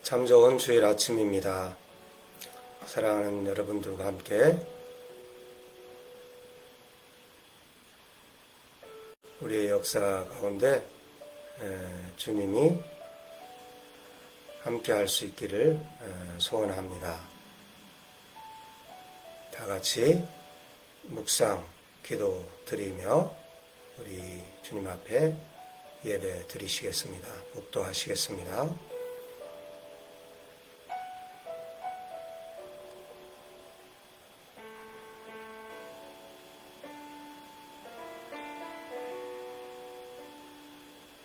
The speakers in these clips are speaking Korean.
참 좋은 주일 아침입니다. 사랑하는 여러분들과 함께 우리의 역사 가운데 주님이 함께 할 수 있기를 소원합니다. 다 같이 묵상, 기도 드리며 우리 주님 앞에 예배 드리시겠습니다. 묵도하시겠습니다.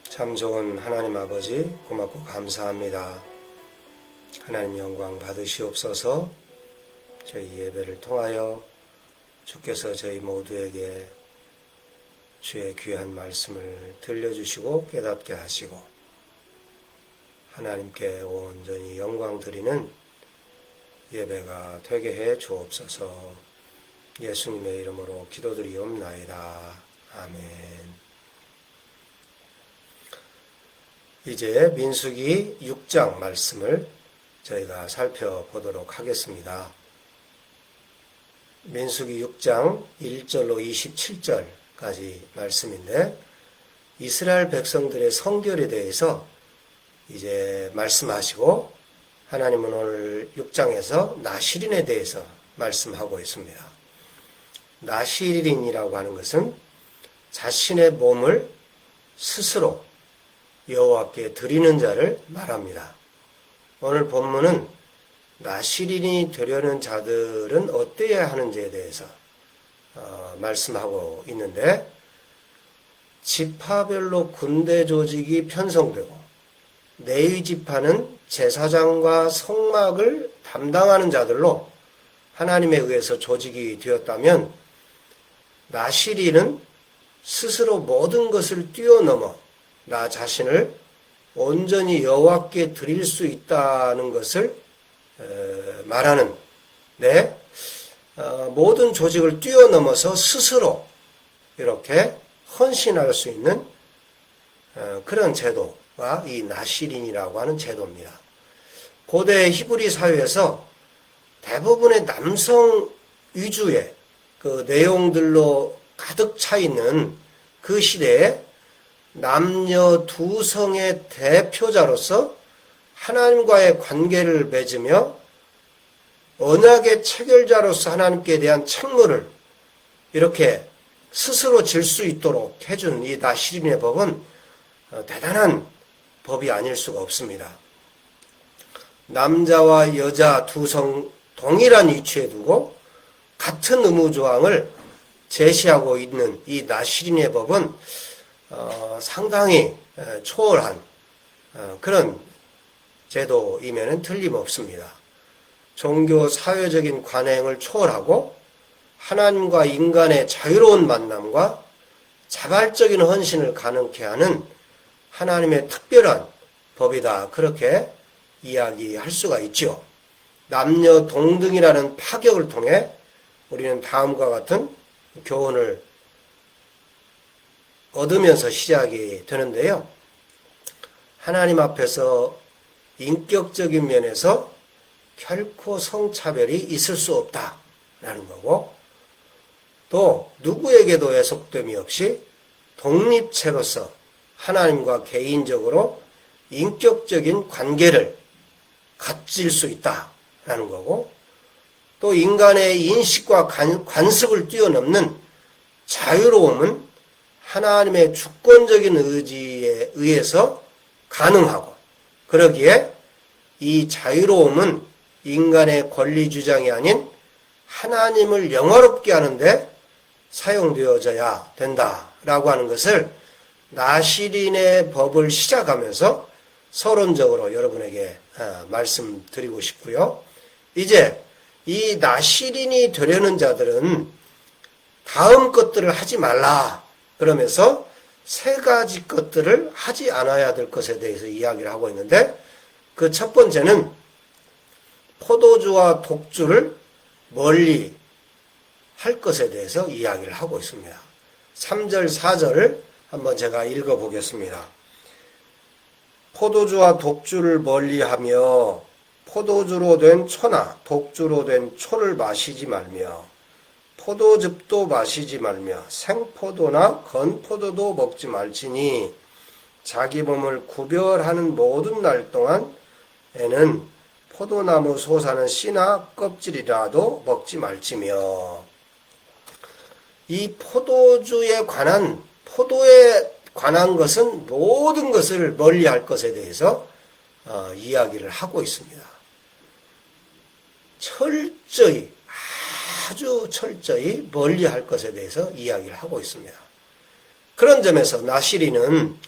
참 좋은 하나님 아버지 고맙고 감사합니다. 하나님 영광 받으시옵소서. 저희 예배를 통하여 주께서 저희 모두에게 주의 귀한 말씀을 들려주시고 깨닫게 하시고 하나님께 온전히 영광 드리는 예배가 되게 해 주옵소서. 예수님의 이름으로 기도드리옵나이다. 아멘. 이제 민수기 6장 말씀을 저희가 살펴보도록 하겠습니다. 민수기 6장 1절로 27절까지 말씀인데 이스라엘 백성들의 성결에 대해서 이제 말씀하시고 하나님은 오늘 6장에서 나실인에 대해서 말씀하고 있습니다. 나실인이라고 하는 것은 자신의 몸을 스스로 여호와께 드리는 자를 말합니다. 오늘 본문은 나실인이 되려는 자들은 어때야 하는지에 대해서 말씀하고 있는데 지파별로 군대 조직이 편성되고 레위 지파는 제사장과 성막을 담당하는 자들로 하나님에 의해서 조직이 되었다면 나실인은 스스로 모든 것을 뛰어넘어 나 자신을 온전히 여호와께 드릴 수 있다는 것을 말하는 모든 조직을 뛰어넘어서 스스로 이렇게 헌신할 수 있는 그런 제도가 이 나실인이라고 하는 제도입니다. 고대 히브리 사회에서 대부분의 남성 위주의 그 내용들로 가득 차 있는 그 시대에 남녀 두 성의 대표자로서 하나님과의 관계를 맺으며 언약의 체결자로서 하나님께 대한 책무를 이렇게 스스로 질 수 있도록 해준 이 나실인의 법은 대단한 법이 아닐 수가 없습니다. 남자와 여자 두 성 동일한 위치에 두고 같은 의무조항을 제시하고 있는 이 나실인의 법은 상당히 초월한 그런 제도이면은 틀림없습니다. 종교 사회적인 관행을 초월하고 하나님과 인간의 자유로운 만남과 자발적인 헌신을 가능케 하는 하나님의 특별한 법이다. 그렇게 이야기할 수가 있죠. 남녀 동등이라는 파격을 통해 우리는 다음과 같은 교훈을 얻으면서 시작이 되는데요. 하나님 앞에서 인격적인 면에서 결코 성차별이 있을 수 없다라는 거고 또 누구에게도 애속됨이 없이 독립체로서 하나님과 개인적으로 인격적인 관계를 가질 수 있다라는 거고 또 인간의 인식과 관습을 뛰어넘는 자유로움은 하나님의 주권적인 의지에 의해서 가능하고 그러기에 이 자유로움은 인간의 권리 주장이 아닌 하나님을 영화롭게 하는데 사용되어져야 된다라고 하는 것을 나실인의 법을 시작하면서 서론적으로 여러분에게 말씀드리고 싶고요. 이제 이 나실인이 되려는 자들은 다음 것들을 하지 말라 그러면서 세 가지 것들을 하지 않아야 될 것에 대해서 이야기를 하고 있는데 그 첫 번째는 포도주와 독주를 멀리 할 것에 대해서 이야기를 하고 있습니다. 3절, 4절을 한번 제가 읽어보겠습니다. 포도주와 독주를 멀리하며 포도주로 된 초나 독주로 된 초를 마시지 말며 포도즙도 마시지 말며 생포도나 건포도도 먹지 말지니 자기 몸을 구별하는 모든 날 동안에는 포도나무 솟아는 씨나 껍질이라도 먹지 말지며. 이 포도주에 관한, 포도에 관한 것은 모든 것을 멀리할 것에 대해서 이야기를 하고 있습니다. 철저히, 아주 철저히 멀리할 것에 대해서 이야기를 하고 있습니다. 그런 점에서 나시리는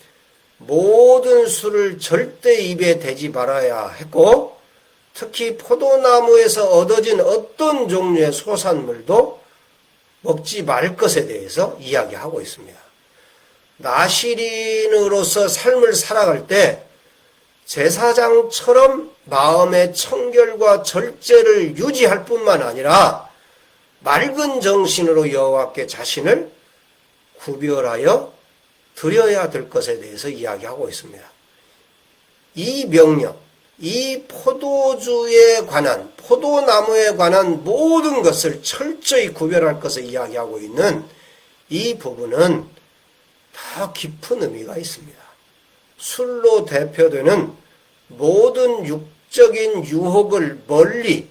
모든 술을 절대 입에 대지 말아야 했고, 특히 포도나무에서 얻어진 어떤 종류의 소산물도 먹지 말 것에 대해서 이야기하고 있습니다. 나시린으로서 삶을 살아갈 때 제사장처럼 마음의 청결과 절제를 유지할 뿐만 아니라 맑은 정신으로 여호와께 자신을 구별하여 드려야 될 것에 대해서 이야기하고 있습니다. 이 명령, 이 포도주에 관한, 포도나무에 관한 모든 것을 철저히 구별할 것을 이야기하고 있는 이 부분은 더 깊은 의미가 있습니다. 술로 대표되는 모든 육적인 유혹을 멀리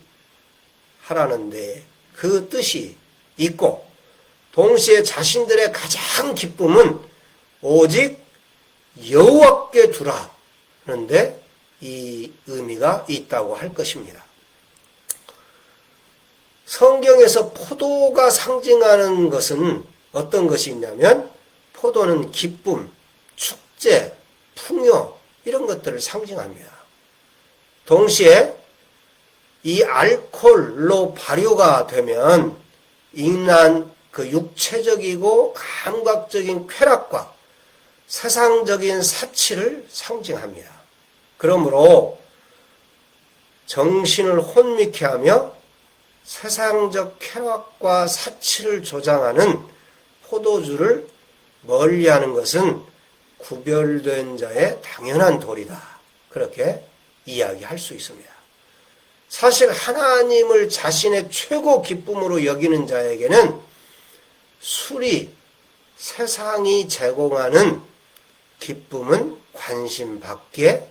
하라는데 그 뜻이 있고, 동시에 자신들의 가장 기쁨은 오직 여호와께 두라는데 이 의미가 있다고 할 것입니다. 성경에서 포도가 상징하는 것은 어떤 것이 있냐면, 포도는 기쁨, 축제, 풍요 이런 것들을 상징합니다. 동시에 이 알코올로 발효가 되면 인한 그 육체적이고 감각적인 쾌락과 세상적인 사치를 상징합니다. 그러므로 정신을 혼미케 하며 세상적 쾌락과 사치를 조장하는 포도주를 멀리하는 것은 구별된 자의 당연한 도리다. 그렇게 이야기할 수 있습니다. 사실 하나님을 자신의 최고 기쁨으로 여기는 자에게는 술이 세상이 제공하는 기쁨은 관심 밖의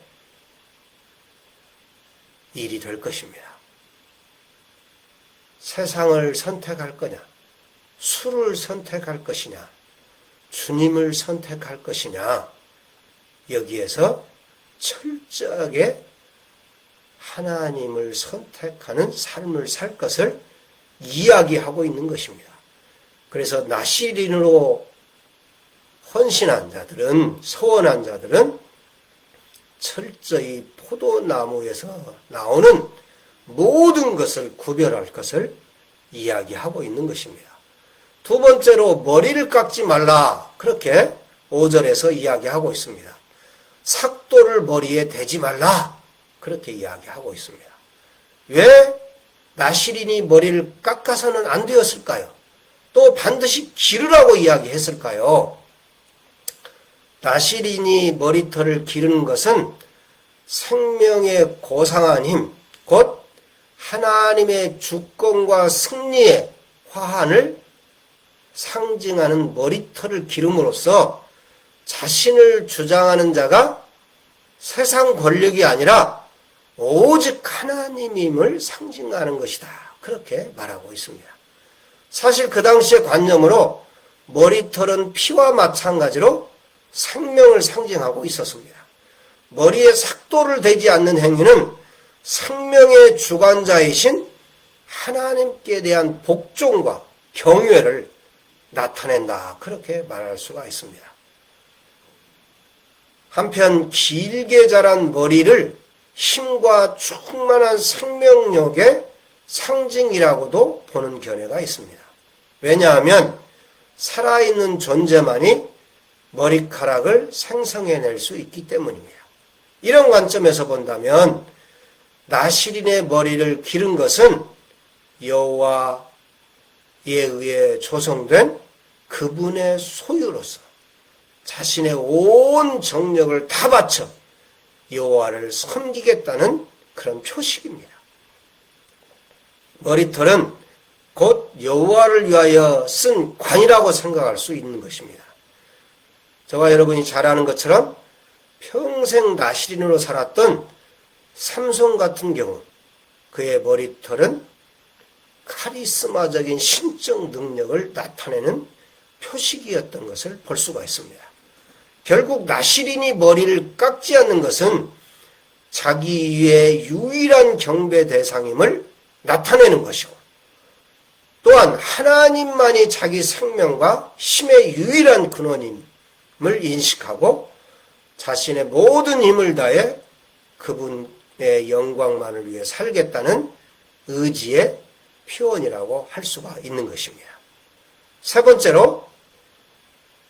일이 될 것입니다. 세상을 선택할 거냐, 술을 선택할 것이냐, 주님을 선택할 것이냐, 여기에서 철저하게 하나님을 선택하는 삶을 살 것을 이야기하고 있는 것입니다. 그래서 나시린으로 헌신한 자들은, 서원한 자들은 철저히 포도나무에서 나오는 모든 것을 구별할 것을 이야기하고 있는 것입니다. 두 번째로 머리를 깎지 말라, 그렇게 5절에서 이야기하고 있습니다. 삭도를 머리에 대지 말라, 그렇게 이야기하고 있습니다. 왜 나시린이 머리를 깎아서는 안 되었을까요? 또 반드시 기르라고 이야기했을까요? 나시린이 머리털을 기르는 것은 생명의 고상한 힘, 곧 하나님의 주권과 승리의 화환을 상징하는 머리털을 기름으로써 자신을 주장하는 자가 세상 권력이 아니라 오직 하나님임을 상징하는 것이다. 그렇게 말하고 있습니다. 사실 그 당시의 관념으로 머리털은 피와 마찬가지로 생명을 상징하고 있었습니다. 머리에 삭도를 대지 않는 행위는 생명의 주관자이신 하나님께 대한 복종과 경외를 나타낸다. 그렇게 말할 수가 있습니다. 한편 길게 자란 머리를 힘과 충만한 생명력의 상징이라고도 보는 견해가 있습니다. 왜냐하면 살아있는 존재만이 머리카락을 생성해낼 수 있기 때문입니다. 이런 관점에서 본다면 나시린의 머리를 기른 것은 여호와에 의해 조성된 그분의 소유로서 자신의 온 정력을 다 바쳐 여호와를 섬기겠다는 그런 표식입니다. 머리털은 곧 여호와를 위하여 쓴 관이라고 생각할 수 있는 것입니다. 저와 여러분이 잘 아는 것처럼 평생 나시린으로 살았던 삼손 같은 경우 그의 머리털은 카리스마적인 신적 능력을 나타내는 표식이었던 것을 볼 수가 있습니다. 결국 나시린이 머리를 깎지 않는 것은 자기의 유일한 경배 대상임을 나타내는 것이고, 또한 하나님만이 자기 생명과 힘의 유일한 근원임을 인식하고 자신의 모든 힘을 다해 그분의 영광만을 위해 살겠다는 의지의 표현이라고 할 수가 있는 것입니다. 세 번째로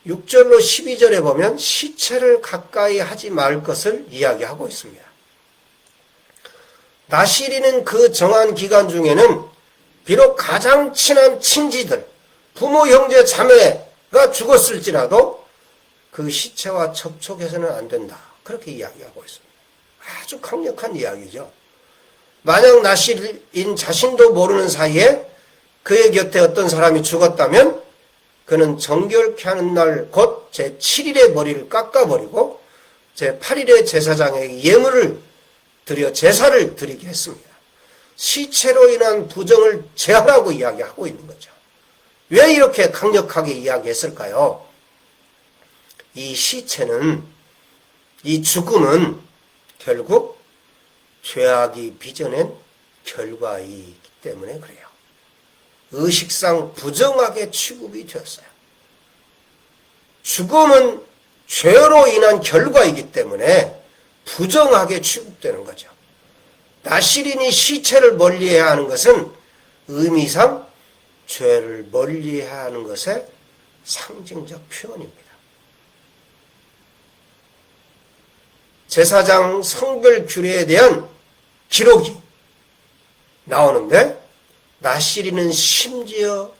6절로 12절에 보면 시체를 가까이 하지 말 것을 이야기하고 있습니다. 나시린은 그 정한 기간 중에는 비록 가장 친한 친지들, 부모, 형제, 자매가 죽었을지라도 그 시체와 접촉해서는 안 된다. 그렇게 이야기하고 있습니다. 아주 강력한 이야기죠. 만약 나시린 자신도 모르는 사이에 그의 곁에 어떤 사람이 죽었다면 그는 정결케 하는 날 곧 제7일에 머리를 깎아버리고 제8일에 제사장에게 예물을 드려 제사를 드리게 했습니다. 시체로 인한 부정을 제하라고 이야기하고 있는 거죠. 왜 이렇게 강력하게 이야기했을까요? 이 시체는, 이 죽음은 결국 죄악이 빚어낸 결과이기 때문에 그래요. 의식상 부정하게 취급이 되었어요. 죽음은 죄로 인한 결과이기 때문에 부정하게 취급되는 거죠. 나시린이 시체를 멀리해야 하는 것은 의미상 죄를 멀리해야 하는 것의 상징적 표현입니다. 제사장 성별 규례에 대한 기록이 나오는데 나시린은 심지어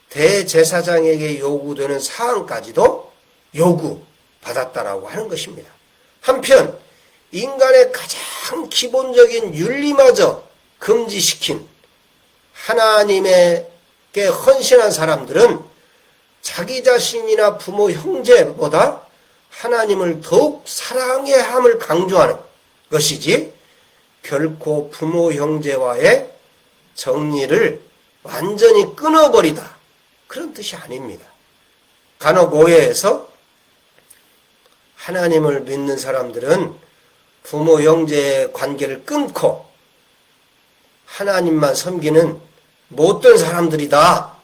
대제사장에게 요구되는 사항까지도 요구받았다라고 하는 것입니다. 한편 인간의 가장 기본적인 윤리마저 금지시킨 하나님께 헌신한 사람들은 자기 자신이나 부모, 형제보다 하나님을 더욱 사랑해야 함을 강조하는 것이지 결코 부모, 형제와의 정리를 완전히 끊어버리다, 그런 뜻이 아닙니다. 간혹 오해에서 하나님을 믿는 사람들은 부모, 형제의 관계를 끊고 하나님만 섬기는 못된 사람들이다,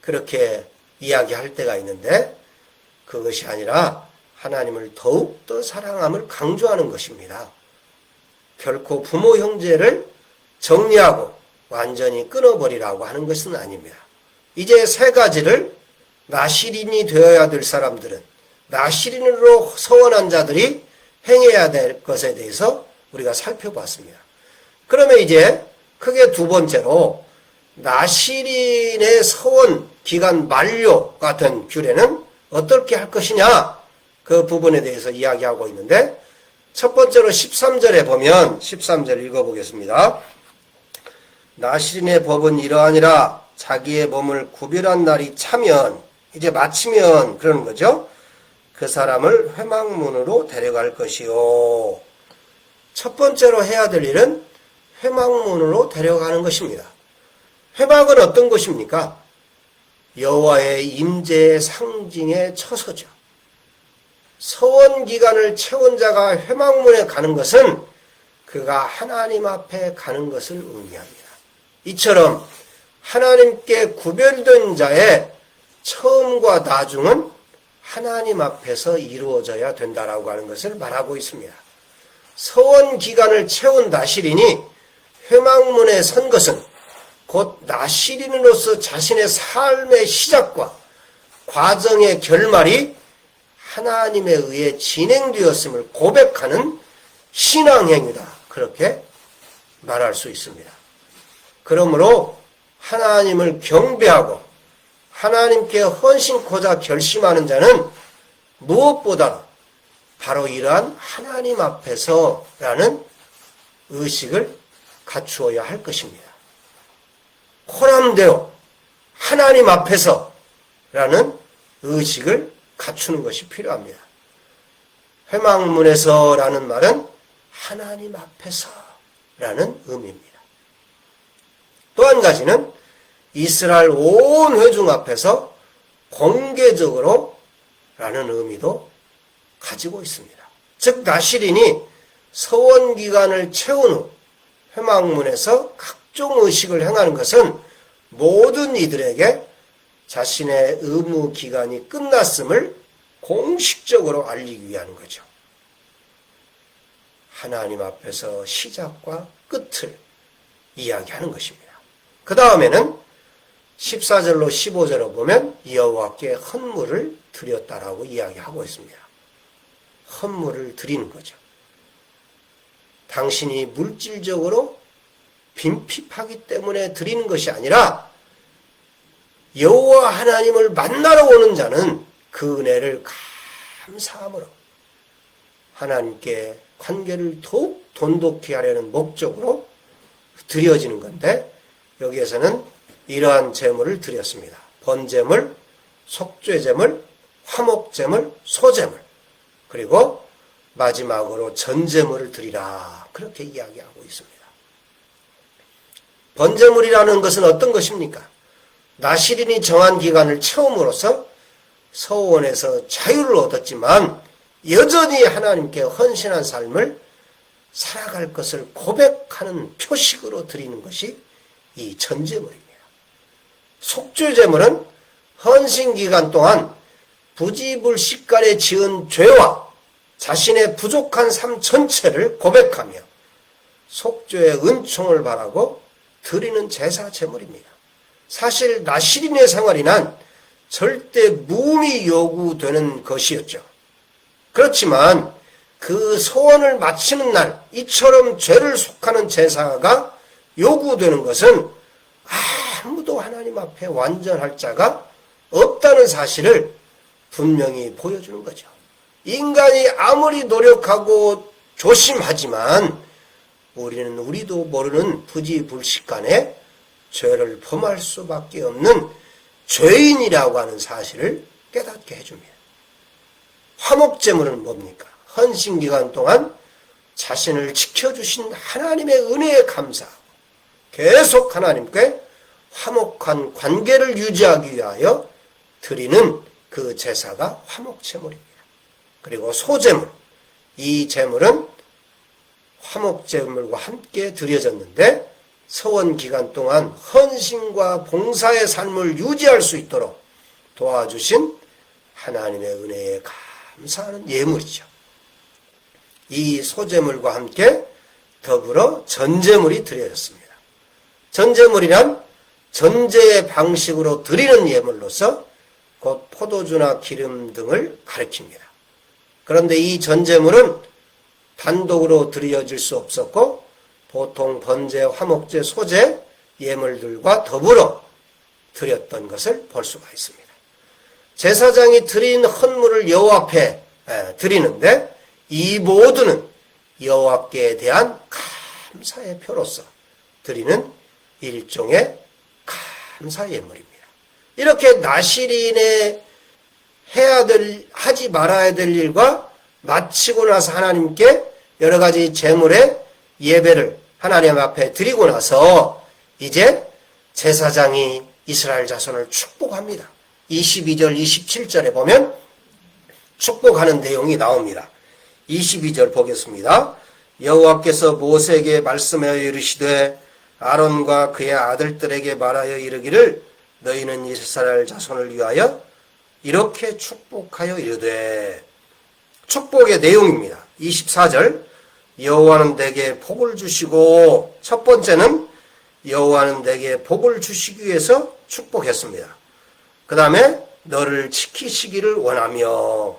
그렇게 이야기할 때가 있는데 그것이 아니라 하나님을 더욱더 사랑함을 강조하는 것입니다. 결코 부모, 형제를 정리하고 완전히 끊어버리라고 하는 것은 아닙니다. 이제 세 가지를 나시린이 되어야 될 사람들은, 나시린으로 서원한 자들이 행해야 될 것에 대해서 우리가 살펴봤습니다. 그러면 이제 크게 두 번째로 나시린의 서원 기간 만료가 된 규례는 어떻게 할 것이냐, 그 부분에 대해서 이야기하고 있는데, 첫 번째로 13절에 보면 13절 읽어보겠습니다. 나시린의 법은 이러하니라. 자기의 몸을 구별한 날이 차면, 이제 마치면 그러는 거죠. 그 사람을 회막문으로 데려갈 것이요. 첫 번째로 해야 될 일은 회막문으로 데려가는 것입니다. 회막은 어떤 곳입니까? 여호와의 임재의 상징의 처소죠. 서원 기간을 채운 자가 회막문에 가는 것은 그가 하나님 앞에 가는 것을 의미합니다. 이처럼 하나님께 구별된 자의 처음과 나중은 하나님 앞에서 이루어져야 된다라고 하는 것을 말하고 있습니다. 서원 기간을 채운 나시린이 회막문에 선 것은 곧 나시린으로서 자신의 삶의 시작과 과정의 결말이 하나님에 의해 진행되었음을 고백하는 신앙행위다, 그렇게 말할 수 있습니다. 그러므로 하나님을 경배하고 하나님께 헌신코자 결심하는 자는 무엇보다 바로 이러한 하나님 앞에서라는 의식을 갖추어야 할 것입니다. 호람되어 하나님 앞에서라는 의식을 갖추는 것이 필요합니다. 회막문에서라는 말은 하나님 앞에서라는 의미입니다. 또 한 가지는 이스라엘 온 회중 앞에서 공개적으로 라는 의미도 가지고 있습니다. 즉 나실인이 서원기간을 채운 후 회막문에서 각종 의식을 행하는 것은 모든 이들에게 자신의 의무 기간이 끝났음을 공식적으로 알리기 위한 거죠. 하나님 앞에서 시작과 끝을 이야기하는 것입니다. 그 다음에는 14절로 15절로 보면 여호와께 헌물을 드렸다라고 이야기하고 있습니다. 헌물을 드리는 거죠. 당신이 물질적으로 빈핍하기 때문에 드리는 것이 아니라 여호와 하나님을 만나러 오는 자는 그 은혜를 감사함으로 하나님께 관계를 더욱 돈독히 하려는 목적으로 드려지는 건데 여기에서는 이러한 제물을 드렸습니다. 번제물, 속죄제물, 화목제물, 소제물 그리고 마지막으로 전제물을 드리라 그렇게 이야기하고 있습니다. 번제물이라는 것은 어떤 것입니까? 나실인이 정한 기간을 채움으로써 서원에서 자유를 얻었지만 여전히 하나님께 헌신한 삶을 살아갈 것을 고백하는 표식으로 드리는 것이 이 전제물입니다. 속죄제물은 헌신기간 동안 부지불식간에 지은 죄와 자신의 부족한 삶 전체를 고백하며 속죄의 은총을 바라고 드리는 제사 제물입니다. 사실 나실인의 생활이란 절대 무음이 요구되는 것이었죠. 그렇지만 그 소원을 마치는 날 이처럼 죄를 속하는 제사가 요구되는 것은 아무도 하나님 앞에 완전할 자가 없다는 사실을 분명히 보여주는 거죠. 인간이 아무리 노력하고 조심하지만 우리는 우리도 모르는 부지불식간에 죄를 범할 수밖에 없는 죄인이라고 하는 사실을 깨닫게 해줍니다. 화목제물은 뭡니까? 헌신기간 동안 자신을 지켜주신 하나님의 은혜에 감사하고 계속 하나님께 화목한 관계를 유지하기 위하여 드리는 그 제사가 화목제물입니다. 그리고 소제물, 이 제물은 화목제물과 함께 드려졌는데 서원 기간 동안 헌신과 봉사의 삶을 유지할 수 있도록 도와주신 하나님의 은혜에 감사하는 예물이죠. 이 소제물과 함께 더불어 전제물이 드려졌습니다. 전제물이란 전제의 방식으로 드리는 예물로서 곧 포도주나 기름 등을 가리킵니다. 그런데 이 전제물은 단독으로 드려질 수 없었고 보통 번제, 화목제, 소제 예물들과 더불어 드렸던 것을 볼 수가 있습니다. 제사장이 드린 헌물을 여호와 앞에 드리는데 이 모두는 여호와께 대한 감사의 표로서 드리는 일종의 감사 예물입니다. 이렇게 나실인의 하지 말아야 될 일과 마치고 나서 하나님께 여러 가지 제물의 예배를 하나님 앞에 드리고 나서 이제 제사장이 이스라엘 자손을 축복합니다. 22절, 27절에 보면 축복하는 내용이 나옵니다. 22절 보겠습니다. 여호와께서 모세에게 말씀하여 이르시되 아론과 그의 아들들에게 말하여 이르기를 너희는 이스라엘 자손을 위하여 이렇게 축복하여 이르되 축복의 내용입니다. 24절 여호와는 내게 복을 주시고 첫 번째는 여호와는 내게 복을 주시기 위해서 축복했습니다. 그 다음에 너를 지키시기를 원하며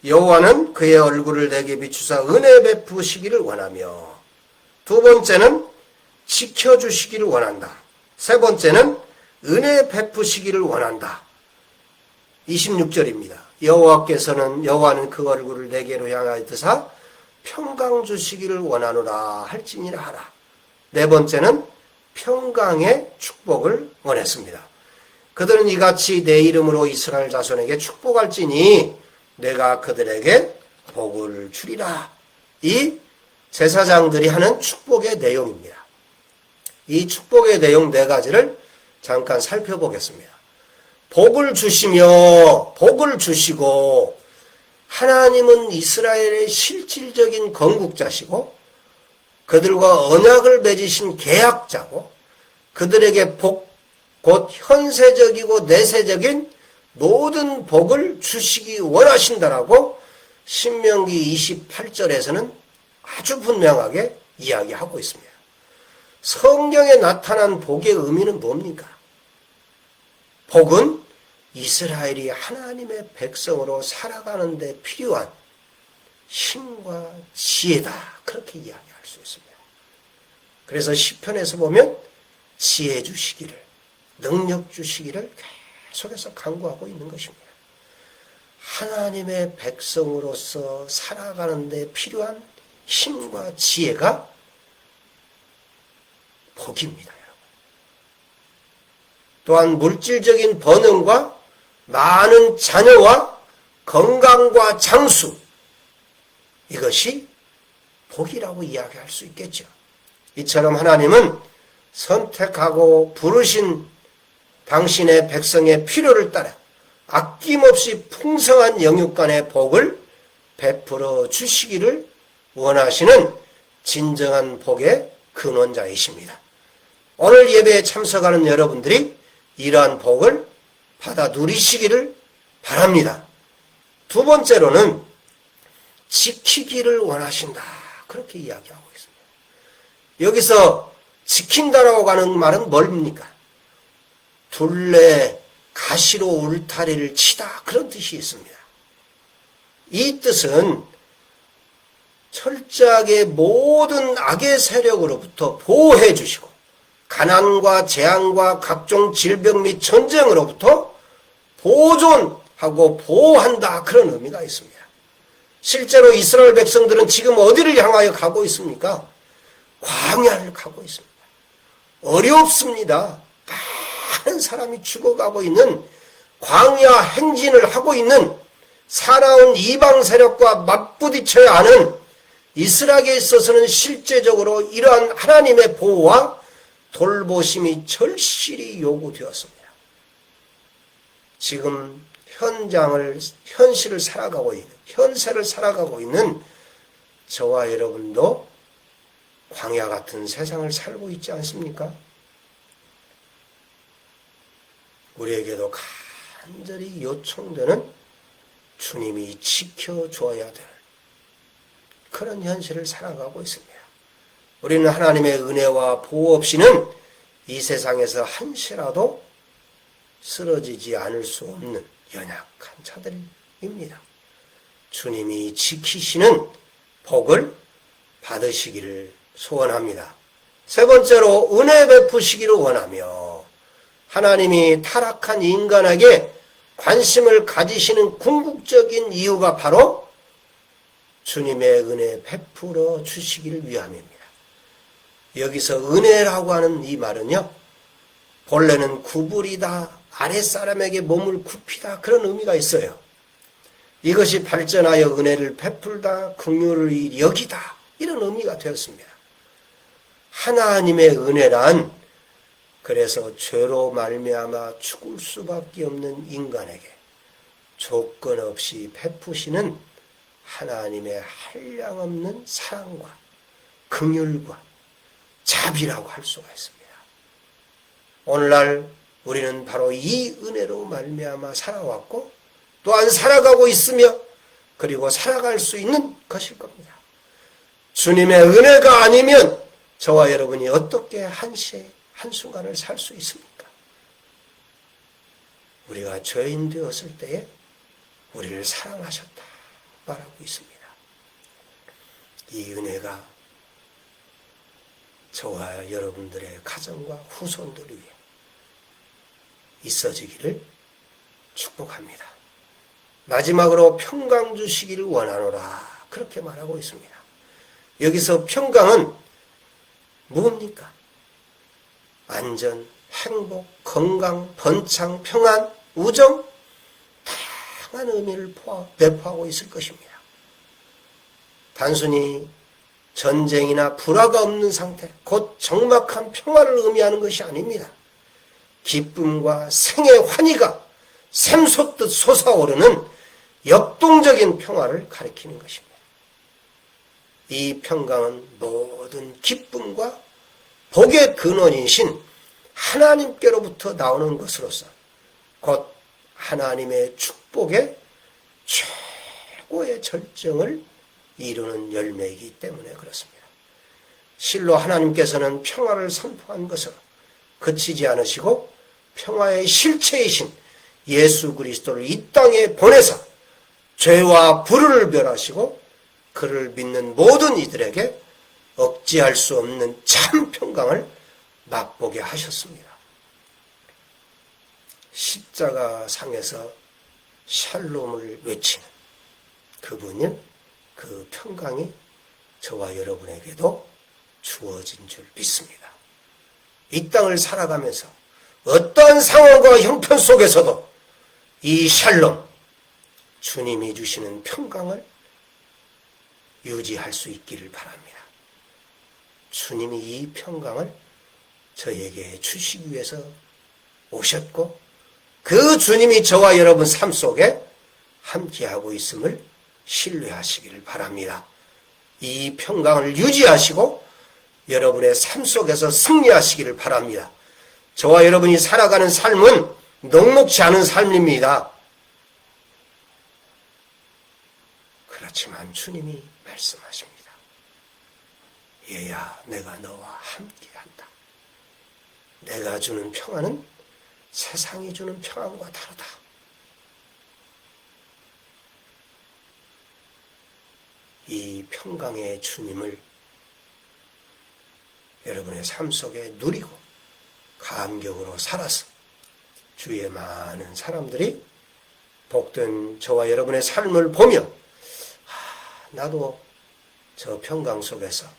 여호와는 그의 얼굴을 내게 비추사 은혜 베푸시기를 원하며 두 번째는 지켜주시기를 원한다. 세 번째는 은혜 베푸시기를 원한다. 26절입니다. 여호와는 그 얼굴을 내게로 향하여 드사 평강 주시기를 원하노라 할지니라 하라. 네 번째는 평강의 축복을 원했습니다. 그들은 이같이 내 이름으로 이스라엘 자손에게 축복할지니 내가 그들에게 복을 주리라. 이 제사장들이 하는 축복의 내용입니다. 이 축복의 내용 네 가지를 잠깐 살펴보겠습니다. 복을 주시며 복을 주시고, 하나님은 이스라엘의 실질적인 건국자시고 그들과 언약을 맺으신 계약자고, 그들에게 복, 곧 현세적이고 내세적인 모든 복을 주시기 원하신다라고 신명기 28절에서는 아주 분명하게 이야기하고 있습니다. 성경에 나타난 복의 의미는 뭡니까? 복은 이스라엘이 하나님의 백성으로 살아가는 데 필요한 힘과 지혜다. 그렇게 이야기할 수 있습니다. 그래서 시편에서 보면 지혜 주시기를, 능력 주시기를 계속해서 간구하고 있는 것입니다. 하나님의 백성으로서 살아가는 데 필요한 힘과 지혜가 복입니다. 또한 물질적인 번영과 많은 자녀와 건강과 장수, 이것이 복이라고 이야기할 수 있겠죠. 이처럼 하나님은 선택하고 부르신 당신의 백성의 필요를 따라 아낌없이 풍성한 영육간의 복을 베풀어 주시기를 원하시는 진정한 복의 근원자이십니다. 오늘 예배에 참석하는 여러분들이 이러한 복을 받아 누리시기를 바랍니다. 두 번째로는 지키기를 원하신다. 그렇게 이야기하고 있습니다. 여기서 지킨다라고 하는 말은 뭡니까? 둘레 가시로 울타리를 치다, 그런 뜻이 있습니다. 이 뜻은 철저하게 모든 악의 세력으로부터 보호해 주시고 가난과 재앙과 각종 질병 및 전쟁으로부터 보존하고 보호한다, 그런 의미가 있습니다. 실제로 이스라엘 백성들은 지금 어디를 향하여 가고 있습니까? 광야를 가고 있습니다. 어렵습니다. 많은 사람이 죽어가고 있는 광야 행진을 하고 있는 살아온 이방 세력과 맞부딪혀야 하는 이스라엘에 있어서는 실제적으로 이러한 하나님의 보호와 돌보심이 절실히 요구되었습니다. 지금 현실을 살아가고 있는, 현세를 살아가고 있는 저와 여러분도 광야 같은 세상을 살고 있지 않습니까? 우리에게도 간절히 요청되는 주님이 지켜줘야 될 그런 현실을 살아가고 있습니다. 우리는 하나님의 은혜와 보호 없이는 이 세상에서 한시라도 쓰러지지 않을 수 없는 연약한 자들입니다. 주님이 지키시는 복을 받으시기를 소원합니다. 세 번째로 은혜 베푸시기를 원하며, 하나님이 타락한 인간에게 관심을 가지시는 궁극적인 이유가 바로 주님의 은혜 베풀어 주시기를 위함입니다. 여기서 은혜라고 하는 이 말은요, 본래는 구부리다, 아랫사람에게 몸을 굽히다, 그런 의미가 있어요. 이것이 발전하여 은혜를 베풀다, 긍휼을 여기다, 이런 의미가 되었습니다. 하나님의 은혜란 그래서 죄로 말미암아 죽을 수밖에 없는 인간에게 조건 없이 베푸시는 하나님의 한량없는 사랑과 긍휼과 자비라고 할 수가 있습니다. 오늘날 우리는 바로 이 은혜로 말미암아 살아왔고 또한 살아가고 있으며 그리고 살아갈 수 있는 것일 겁니다. 주님의 은혜가 아니면 저와 여러분이 어떻게 한순간을 살 수 있습니까? 우리가 죄인 되었을 때에 우리를 사랑하셨다 말하고 있습니다. 이 은혜가 저와 여러분들의 가정과 후손들 위해 있어지기를 축복합니다. 마지막으로 평강 주시기를 원하노라. 그렇게 말하고 있습니다. 여기서 평강은 뭡니까? 안전, 행복, 건강, 번창, 평안, 우정, 다양한 의미를 배포하고 있을 것입니다. 단순히 전쟁이나 불화가 없는 상태, 곧 적막한 평화를 의미하는 것이 아닙니다. 기쁨과 생의 환희가 샘솟듯 솟아오르는 역동적인 평화를 가리키는 것입니다. 이 평강은 모든 기쁨과 복의 근원이신 하나님께로부터 나오는 것으로서 곧 하나님의 축복의 최고의 절정을 이루는 열매이기 때문에 그렇습니다. 실로 하나님께서는 평화를 선포한 것으로 그치지 않으시고 평화의 실체이신 예수 그리스도를 이 땅에 보내사 죄와 불의를 멸하시고 그를 믿는 모든 이들에게 억제할 수 없는 참 평강을 맛보게 하셨습니다. 십자가 상에서 샬롬을 외치는 그분은 그 평강이 저와 여러분에게도 주어진 줄 믿습니다. 이 땅을 살아가면서 어떠한 상황과 형편 속에서도 이 샬롬, 주님이 주시는 평강을 유지할 수 있기를 바랍니다. 주님이 이 평강을 저에게 주시기 위해서 오셨고 그 주님이 저와 여러분 삶 속에 함께하고 있음을 신뢰하시기를 바랍니다. 이 평강을 유지하시고 여러분의 삶 속에서 승리하시기를 바랍니다. 저와 여러분이 살아가는 삶은 녹록지 않은 삶입니다. 그렇지만 주님이 말씀하십니다. 얘야, 내가 너와 함께한다. 내가 주는 평안은 세상이 주는 평안과 다르다. 이 평강의 주님을 여러분의 삶 속에 누리고 감격으로 살아서 주위의 많은 사람들이 복된 저와 여러분의 삶을 보며 나도 저 평강 속에서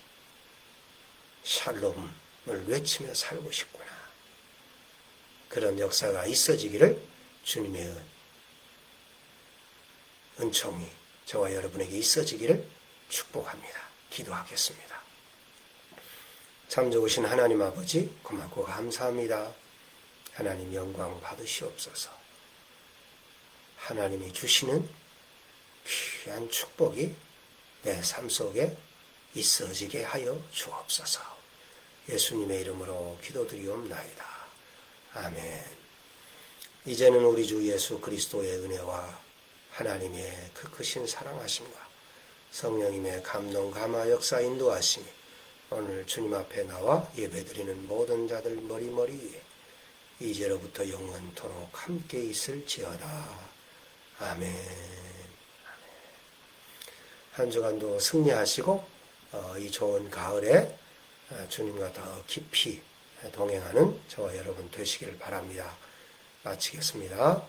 샬롬을 외치며 살고 싶구나. 그런 역사가 있어지기를 주님의 은총이 저와 여러분에게 있어지기를 축복합니다. 기도하겠습니다. 참 좋으신 하나님 아버지 고맙고 감사합니다. 하나님 영광 받으시옵소서. 하나님이 주시는 귀한 축복이 내 삶 속에 있어지게 하여 주옵소서. 예수님의 이름으로 기도드리옵나이다. 아멘. 이제는 우리 주 예수 그리스도의 은혜와 하나님의 그 크신 사랑하심과 성령님의 감동 감화 역사 인도하심이 오늘 주님 앞에 나와 예배드리는 모든 자들 머리머리 위에 이제로부터 영원토록 함께 있을지어다. 아멘. 한 주간도 승리하시고 이 좋은 가을에 주님과 더 깊이 동행하는 저와 여러분 되시기를 바랍니다. 마치겠습니다.